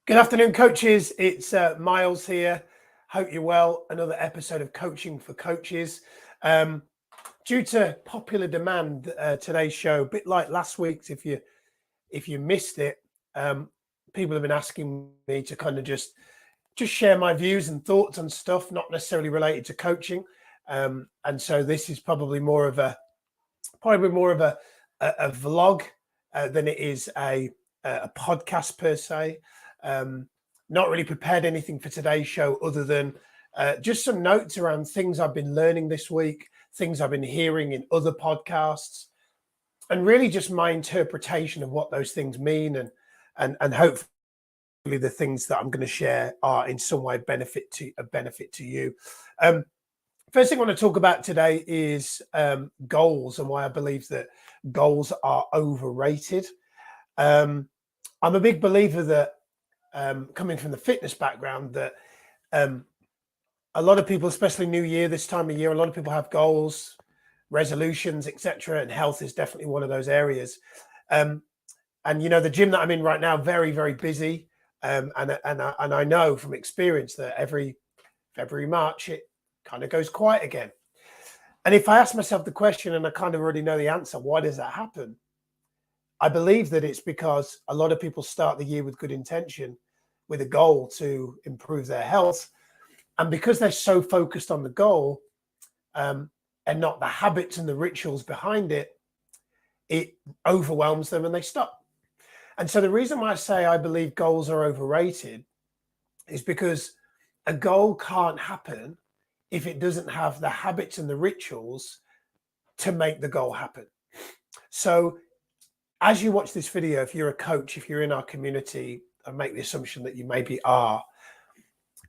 Good afternoon, coaches. It's Miles here. Hope you're well. Another episode of Coaching for Coaches. Um, Due to popular demand, today's show, a bit like last week's, if you missed it, um, people have been asking me to kind of just share my views and thoughts on stuff not necessarily related to coaching. And so this is probably more of a vlog than it is a podcast per se. Um, Not really prepared anything for today's show other than just some notes around things I've been learning this week, things I've been hearing in other podcasts, and really just my interpretation of what those things mean, and hopefully the things that I'm going to share are in some way benefit to you. Um, First thing I want to talk about today is goals and why I believe that goals are overrated. Um, I'm a big believer that, coming from the fitness background, that um, a lot of people, especially New Year, this time of year, a lot of people have goals, resolutions, etc. And health is definitely one of those areas. Um, and the gym that I'm in right now, very, very busy. And I know from experience that every February, March, it kind of goes quiet again. And if I ask myself the question, and I kind of already know the answer, why does that happen? I believe that it's because a lot of people start the year with good intention, with a goal to improve their health. And because they're so focused on the goal, um, and not the habits and the rituals behind it, it overwhelms them and they stop. And so the reason why I say I believe goals are overrated is because a goal can't happen if it doesn't have the habits and the rituals to make the goal happen. So as you watch this video, if you're a coach, if you're in our community, I make the assumption that you maybe are,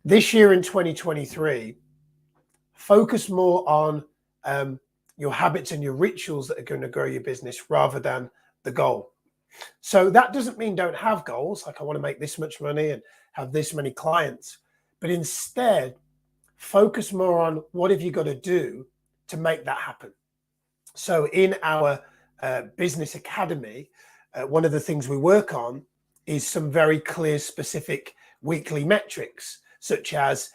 this year in 2023, focus more on your habits and your rituals that are going to grow your business rather than the goal. So that doesn't mean don't have goals, like I want to make this much money and have this many clients, but instead focus more on what have you got to do to make that happen. So in our business academy, one of the things we work on is some very clear, specific weekly metrics, such as,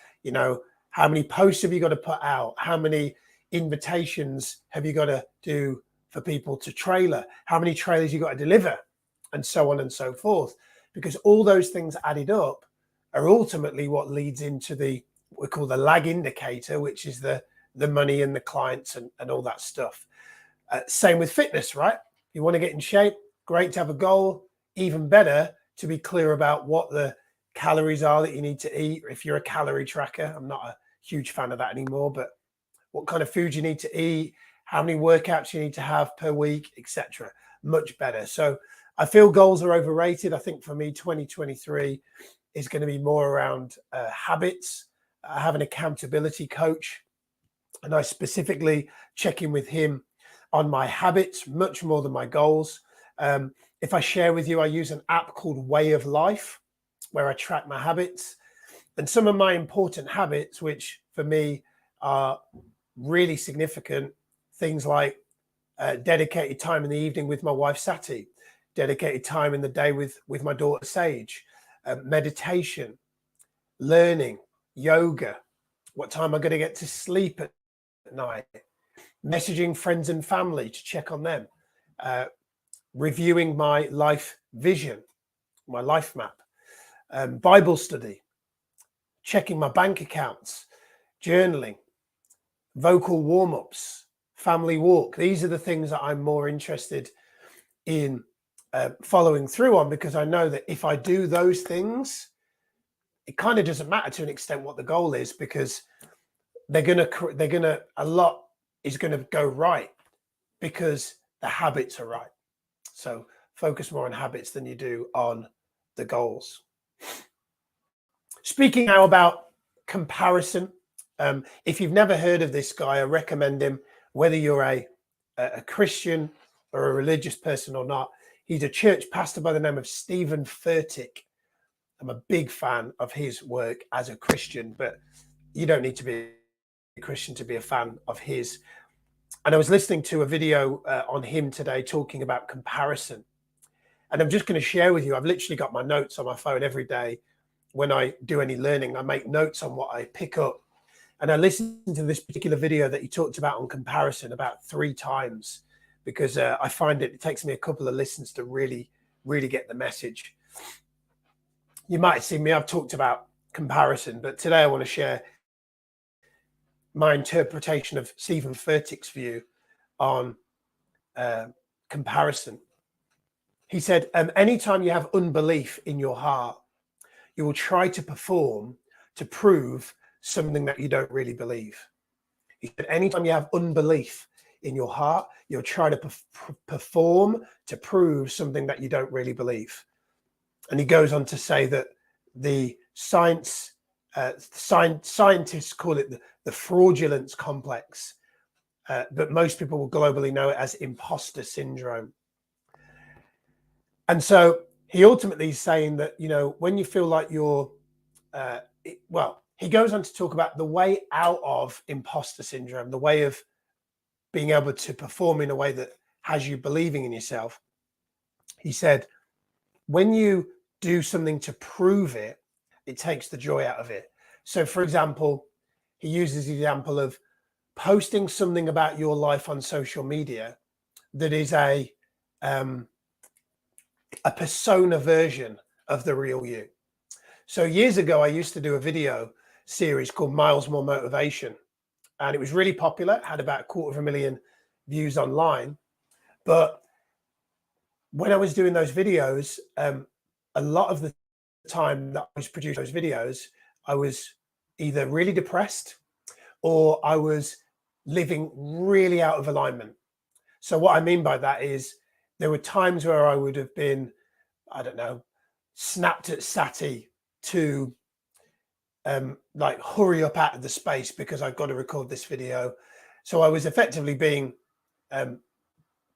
how many posts have you got to put out? How many invitations have you got to do for people to trailer? How many trailers you got to deliver? And so on and so forth. Because all those things added up are ultimately what leads into what we call the lag indicator, which is the money and the clients and all that stuff. Same with fitness, right? You want to get in shape, great to have a goal. Even better to be clear about what the calories are that you need to eat. If you're a calorie tracker, I'm not a huge fan of that anymore, but what kind of food you need to eat, how many workouts you need to have per week, etc. Much better. So I feel goals are overrated. I think for me, 2023 is going to be more around habits. I have an accountability coach, and I specifically check in with him on my habits much more than my goals. If I share with you, I use an app called Way of Life, where I track my habits. And some of my important habits, which for me are really significant, things like dedicated time in the evening with my wife, Sati, dedicated time in the day with my daughter, Sage, meditation, learning, yoga, what time I'm going to get to sleep at night, messaging friends and family to check on them, reviewing my life vision, my life map, Bible study, checking my bank accounts, journaling, vocal warm-ups, family walk. These are the things that I'm more interested in following through on, because I know that if I do those things, it kind of doesn't matter to an extent what the goal is, because a lot is going to go right because the habits are right. So focus more on habits than you do on the goals. Speaking now about comparison, if you've never heard of this guy, I recommend him, whether you're a Christian or a religious person or not. He's a church pastor by the name of Stephen Furtick. I'm a big fan of his work as a Christian, but you don't need to be a Christian to be a fan of his. And I was listening to a video on him today talking about comparison. And I'm just going to share with you, I've literally got my notes on my phone every day. When I do any learning, I make notes on what I pick up. And I listened to this particular video that he talked about on comparison about 3 times, because I find it takes me a couple of listens to really get the message. You might see me, I've talked about comparison, but today I want to share my interpretation of Stephen Furtick's view on comparison. He said, anytime you have unbelief in your heart, you will try to perform to prove something that you don't really believe. He said, anytime you have unbelief in your heart, you'll try to perform to prove something that you don't really believe. And he goes on to say that the scientists call it the fraudulence complex, but most people will globally know it as imposter syndrome. And so he ultimately is saying that, you know, when you feel like you're, he goes on to talk about the way out of imposter syndrome, the way of being able to perform in a way that has you believing in yourself. He said, when you do something to prove it, it takes the joy out of it. So, for example, he uses the example of posting something about your life on social media that is a persona version of the real you. So years ago, I used to do a video series called Miles More Motivation, and it was really popular. It had about 250,000 views online. But when I was doing those videos, a lot of the time that I was producing those videos, I was either really depressed or I was living really out of alignment. So what I mean by that is there were times where I would have been, I don't know, snapped at Sati to like hurry up out of the space because I've got to record this video. So I was effectively being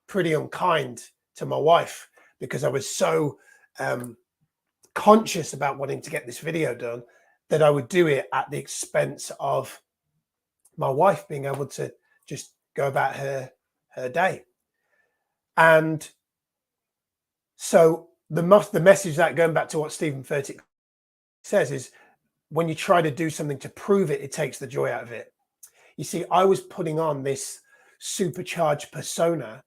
pretty unkind to my wife because I was so conscious about wanting to get this video done that I would do it at the expense of my wife being able to just go about her day. And so the message that, going back to what Stephen Furtick says, is when you try to do something to prove it, it takes the joy out of it. You see, I was putting on this supercharged persona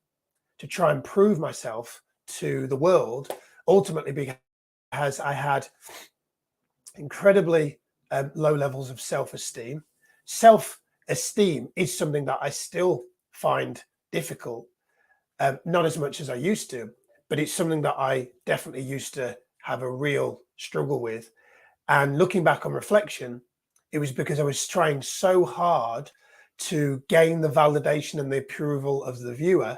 to try and prove myself to the world, ultimately because I had incredibly low levels of self-esteem. Self-esteem is something that I still find difficult, not as much as I used to, but it's something that I definitely used to have a real struggle with. And looking back on reflection, it was because I was trying so hard to gain the validation and the approval of the viewer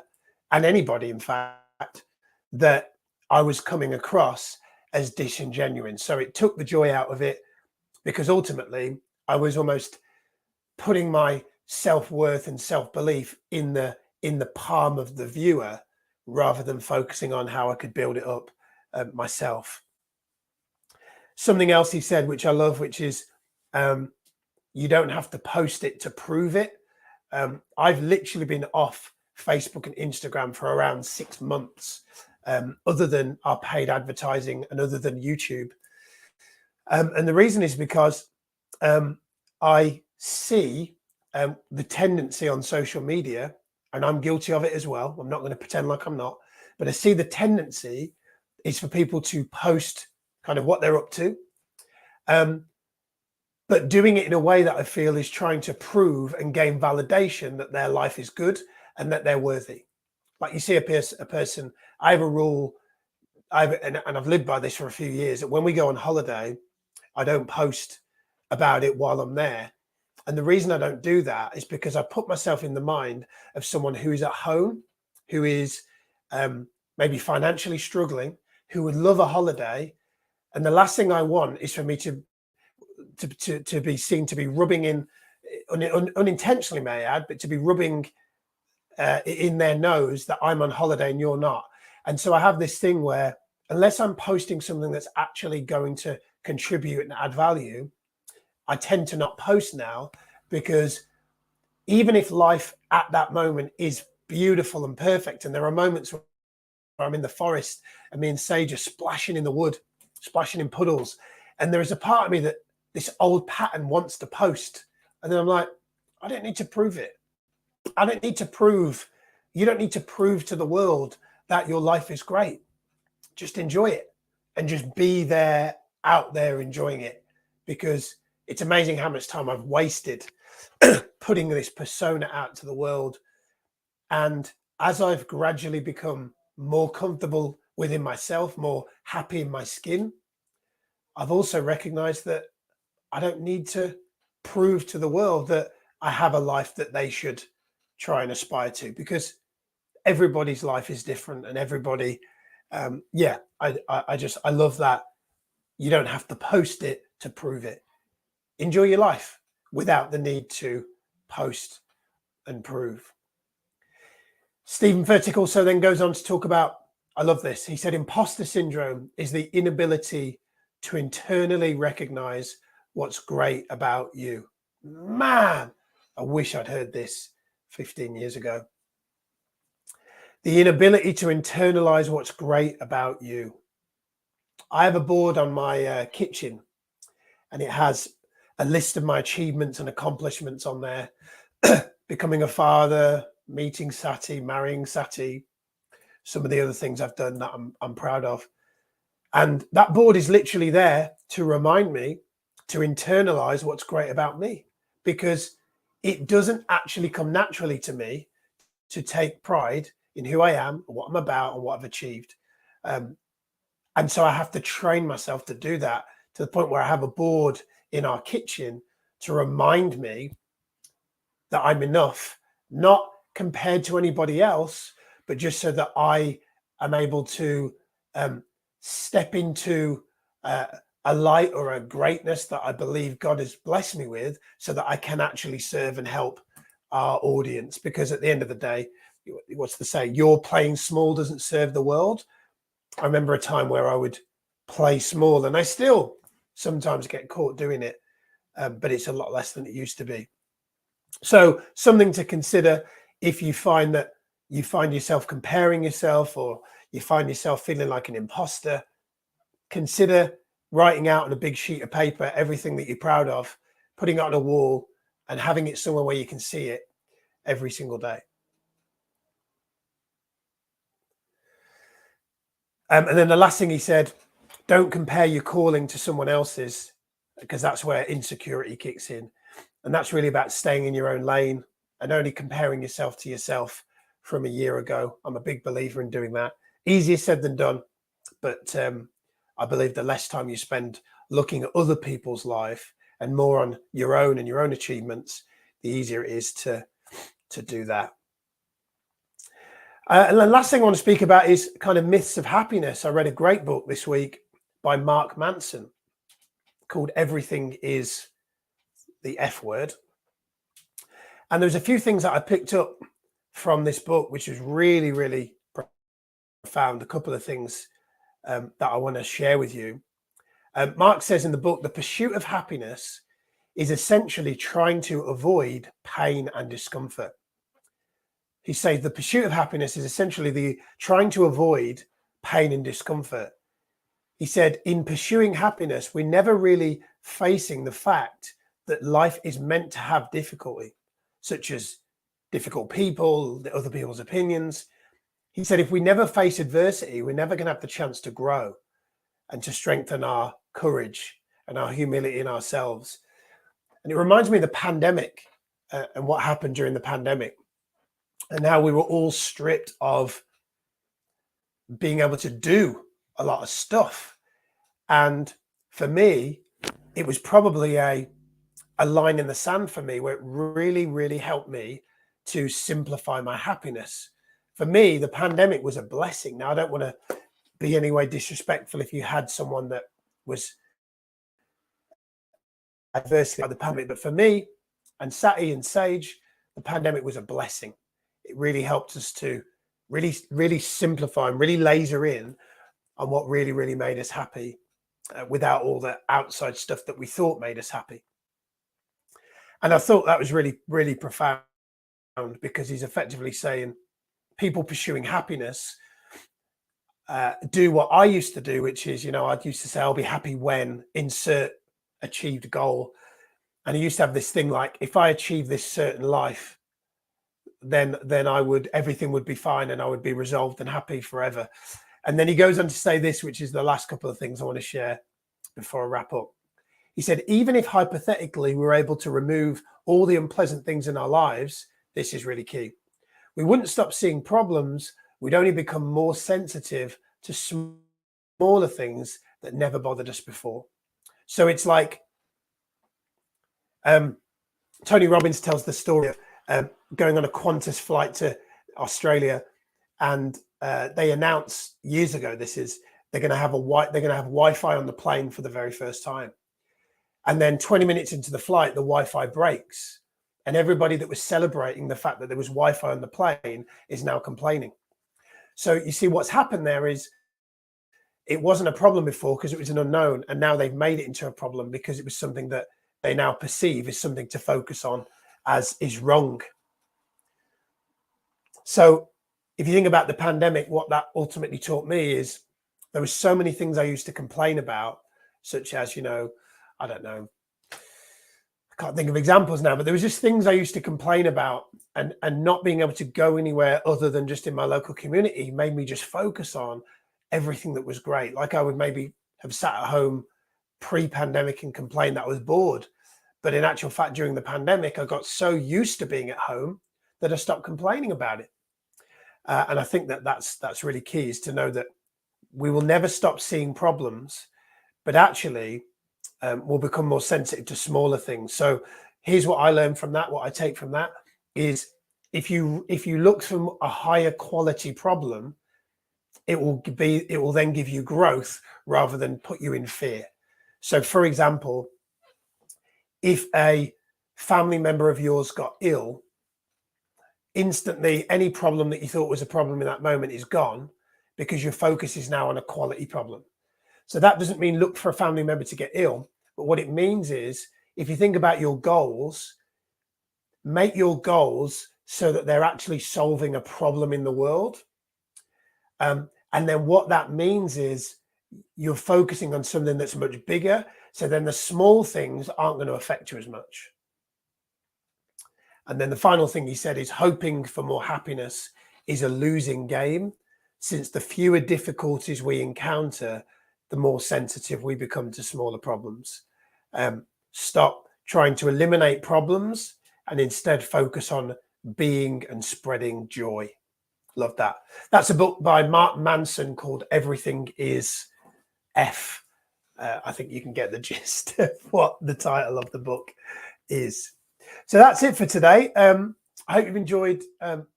and anybody, in fact, that I was coming across as disingenuous. So it took the joy out of it because ultimately I was almost putting my self-worth and self-belief in the palm of the viewer rather than focusing on how I could build it up myself. Something else he said, which I love, which is you don't have to post it to prove it. I've literally been off Facebook and Instagram for around 6 months, other than our paid advertising and other than YouTube. And the reason is because I see the tendency on social media, and I'm guilty of it as well. I'm not going to pretend like I'm not, but I see the tendency is for people to post kind of what they're up to, but doing it in a way that I feel is trying to prove and gain validation that their life is good and that they're worthy. Like you see a person, I have a rule, and I've lived by this for a few years, that when we go on holiday, I don't post about it while I'm there. And the reason I don't do that is because I put myself in the mind of someone who is at home, who is maybe financially struggling, who would love a holiday. And the last thing I want is for me to be seen to be rubbing in, unintentionally may I add, but to be rubbing in their nose that I'm on holiday and you're not. And so I have this thing where unless I'm posting something that's actually going to contribute and add value, I tend to not post now, because even if life at that moment is beautiful and perfect, and there are moments I'm in the forest and me and Sage are splashing in the wood, splashing in puddles. And there is a part of me that this old pattern wants to post. And then I'm like, I don't need to prove it. I don't need to prove, you don't need to prove to the world that your life is great. Just enjoy it and just be there, out there enjoying it, because it's amazing how much time I've wasted putting this persona out to the world. And as I've gradually become more comfortable within myself, more happy in my skin, I've also recognized that I don't need to prove to the world that I have a life that they should try and aspire to, because everybody's life is different and everybody, I love that. You don't have to post it to prove it. Enjoy your life without the need to post and prove. Stephen Furtick also then goes on to talk about, I love this. He said, imposter syndrome is the inability to internally recognize what's great about you. Man, I wish I'd heard this 15 years ago. The inability to internalize what's great about you. I have a board on my kitchen, and it has a list of my achievements and accomplishments on there. Becoming a father, meeting Sati, marrying Sati, some of the other things I've done that I'm proud of. And that board is literally there to remind me to internalize what's great about me, because it doesn't actually come naturally to me to take pride in who I am, and what I'm about, and what I've achieved. And so I have to train myself to do that, to the point where I have a board in our kitchen to remind me that I'm enough, not compared to anybody else, but just so that I am able to step into a light or a greatness that I believe God has blessed me with, so that I can actually serve and help our audience. Because at the end of the day, what's the saying? Your playing small doesn't serve the world. I remember a time where I would play small, and I still sometimes get caught doing it, but it's a lot less than it used to be. So something to consider if you find that you find yourself comparing yourself, or you find yourself feeling like an imposter. Consider writing out on a big sheet of paper everything that you're proud of, putting it on a wall, and having it somewhere where you can see it every single day. And then the last thing he said, don't compare your calling to someone else's, because that's where insecurity kicks in. And that's really about staying in your own lane and only comparing yourself to yourself from a year ago. I'm a big believer in doing that. Easier said than done. But I believe the less time you spend looking at other people's life and more on your own and your own achievements, the easier it is to do that. And the last thing I want to speak about is kind of myths of happiness. I read a great book this week by Mark Manson called Everything is the F Word. And there's a few things that I picked up from this book, which is really, really profound. A couple of things that I want to share with you. Mark says in the book, the pursuit of happiness is essentially trying to avoid pain and discomfort. He says the pursuit of happiness is essentially the trying to avoid pain and discomfort. He said, in pursuing happiness, we're never really facing the fact that life is meant to have difficulty, such as difficult people, other people's opinions. He said, if we never face adversity, we're never going to have the chance to grow and to strengthen our courage and our humility in ourselves. And it reminds me of the pandemic and what happened during the pandemic, and how we were all stripped of being able to do a lot of stuff. And for me, it was probably a line in the sand for me, where it really, really helped me to simplify my happiness. For me, the pandemic was a blessing. Now, I don't want to be any way disrespectful if you had someone that was adversely by the pandemic, but for me and Sati and Sage, the pandemic was a blessing. It really helped us to really simplify and really laser in on what really, really made us happy, without all the outside stuff that we thought made us happy. And I thought that was really, really profound, because he's effectively saying people pursuing happiness do what I used to do, which is, I used to say, I'll be happy when insert achieved goal. And he used to have this thing like, if I achieve this certain life, then everything would be fine and I would be resolved and happy forever. And then he goes on to say this, which is the last couple of things I want to share before I wrap up. He said, even if hypothetically we're able to remove all the unpleasant things in our lives, this is really key. We wouldn't stop seeing problems. We'd only become more sensitive to smaller things that never bothered us before. So it's like Tony Robbins tells the story of going on a Qantas flight to Australia, and they announced years ago they're going to have Wi-Fi on the plane for the very first time. And then 20 minutes into the flight, the Wi-Fi breaks. And everybody that was celebrating the fact that there was Wi-Fi on the plane is now complaining. So you see what's happened there is it wasn't a problem before because it was an unknown. And now they've made it into a problem because it was something that they now perceive as something to focus on as is wrong. So if you think about the pandemic, what that ultimately taught me is there were so many things I used to complain about, such as, I don't know, I can't think of examples now, but there was just things I used to complain about, and not being able to go anywhere other than just in my local community made me just focus on everything that was great. Like I would maybe have sat at home pre-pandemic and complained that I was bored. But in actual fact, during the pandemic, I got so used to being at home that I stopped complaining about it. And I think that's really key, is to know that we will never stop seeing problems, but actually we'll become more sensitive to smaller things. So here's what I learned from that. What I take from that is if you look for a higher quality problem, it will then give you growth rather than put you in fear. So for example, if a family member of yours got ill, instantly any problem that you thought was a problem in that moment is gone, because your focus is now on a quality problem. So that doesn't mean look for a family member to get ill, but what it means is if you think about your goals, make your goals so that they're actually solving a problem in the world. And then what that means is you're focusing on something that's much bigger. So then the small things aren't going to affect you as much. And then the final thing he said is hoping for more happiness is a losing game, since the fewer difficulties we encounter, the more sensitive we become to smaller problems. Stop trying to eliminate problems and instead focus on being and spreading joy. Love that. That's a book by Mark Manson called Everything is F. I think you can get the gist of what the title of the book is. So that's it for today. I hope you've enjoyed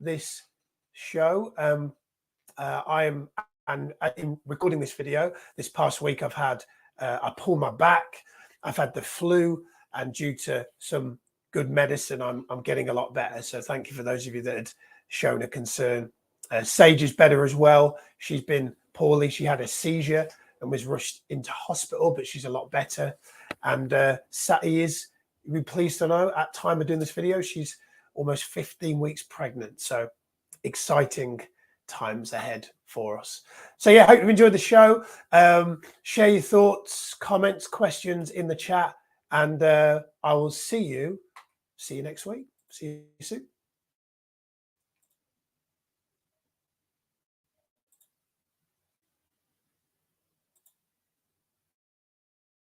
this show. In recording this video this past week, I've had I pulled my back, I've had the flu, and due to some good medicine, I'm getting a lot better. So thank you for those of you that had shown a concern. Sage is better as well. She's been poorly. She had a seizure and was rushed into hospital, but she's a lot better. And Sati is, you'll be pleased to know, at time of doing this video, she's almost 15 weeks pregnant. So exciting times ahead for us. So yeah, hope you've enjoyed the show. Share your thoughts, comments, questions in the chat, and I will see you next week. See you soon.